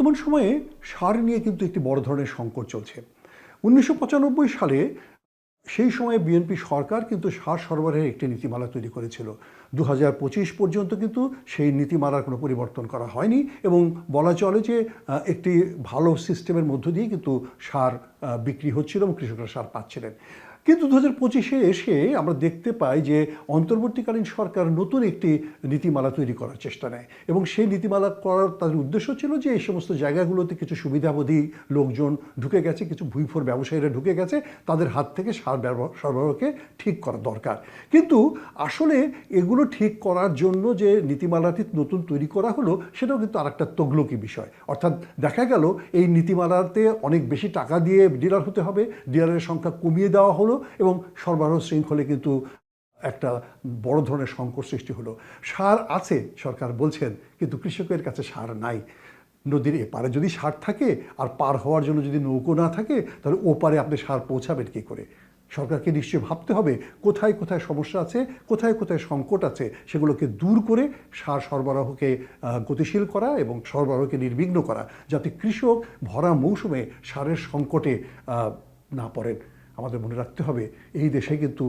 বর্তমান সময়ে সার নিয়ে কিন্তু একটি বড় ধরনের সংকট চলছে। ১৯৯৫ সালে সেই সময়ে বিএনপি সরকার কিন্তু সার সরবরাহের একটি নীতিমালা তৈরি করেছিল। ২০২৫ পর্যন্ত কিন্তু সেই নীতিমালার কোনো পরিবর্তন করা হয়নি এবং বলা চলে যে একটি ভালো সিস্টেমের মধ্য দিয়ে কিন্তু সার বিক্রি হচ্ছিল এবং কৃষকরা সার পাচ্ছিলেন। কিন্তু ২০২৫-এ এসে আমরা দেখতে পাই যে অন্তর্বর্তীকালীন সরকার নতুন একটি নীতিমালা তৈরি করার চেষ্টা নেয় এবং সেই নীতিমালা করার তাদের উদ্দেশ্য ছিল যে এই সমস্ত জায়গাগুলোতে কিছু সুবিধাবোধী লোকজন ঢুকে গেছে, কিছু ভুইফোর ব্যবসায়ীরা ঢুকে গেছে, তাদের হাত থেকে সার সরবরাহকে ঠিক করা দরকার। কিন্তু আসলে এগুলো ঠিক করার জন্য যে নীতিমালাটি নতুন তৈরি করা হলো সেটাও কিন্তু আরেকটা তগলকি বিষয়। অর্থাৎ দেখা গেল এই নীতিমালাতে অনেক বেশি টাকা দিয়ে ডিলার হতে হবে, ডিলারের সংখ্যা কমিয়ে দেওয়া হলো এবং সরবরাহ শৃঙ্খলে কিন্তু একটা বড় ধরনের সংকট সৃষ্টি হলো। সার আছে সরকার বলছেন, কিন্তু কৃষকের কাছে সার নাই। নদীর এপারে যদি সার থাকে আর পার হওয়ার জন্য যদি নৌকো না থাকে, তাহলে ওপারে আপনি সার পৌঁছাবেন কী করে? সরকারকে নিশ্চয়ই ভাবতে হবে কোথায় কোথায় সমস্যা আছে, কোথায় কোথায় সংকট আছে, সেগুলোকে দূর করে সার সরবরাহকে গতিশীল করা এবং সরবরাহকে নির্বিঘ্ন করা, যাতে কৃষক ভরা মৌসুমে সারের সংকটে না পড়েন। আমাদের মনে রাখতে হবে এই দেশে কিন্তু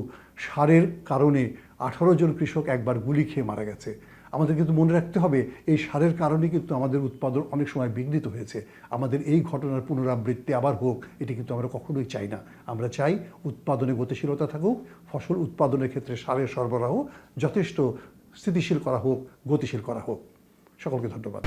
সারের কারণে 18 জন কৃষক একবার গুলি খেয়ে মারা গেছে। আমাদের কিন্তু মনে রাখতে হবে এই সারের কারণে কিন্তু আমাদের উৎপাদন অনেক সময় বিঘ্নিত হয়েছে। আমাদের এই ঘটনার পুনরাবৃত্তি আবার হোক, এটি কিন্তু আমরা কখনোই চাই না। আমরা চাই উৎপাদনে গতিশীলতা থাকুক, ফসল উৎপাদনের ক্ষেত্রে সারের সরবরাহ যথেষ্ট স্থিতিশীল করা হোক, গতিশীল করা হোক। সকলকে ধন্যবাদ।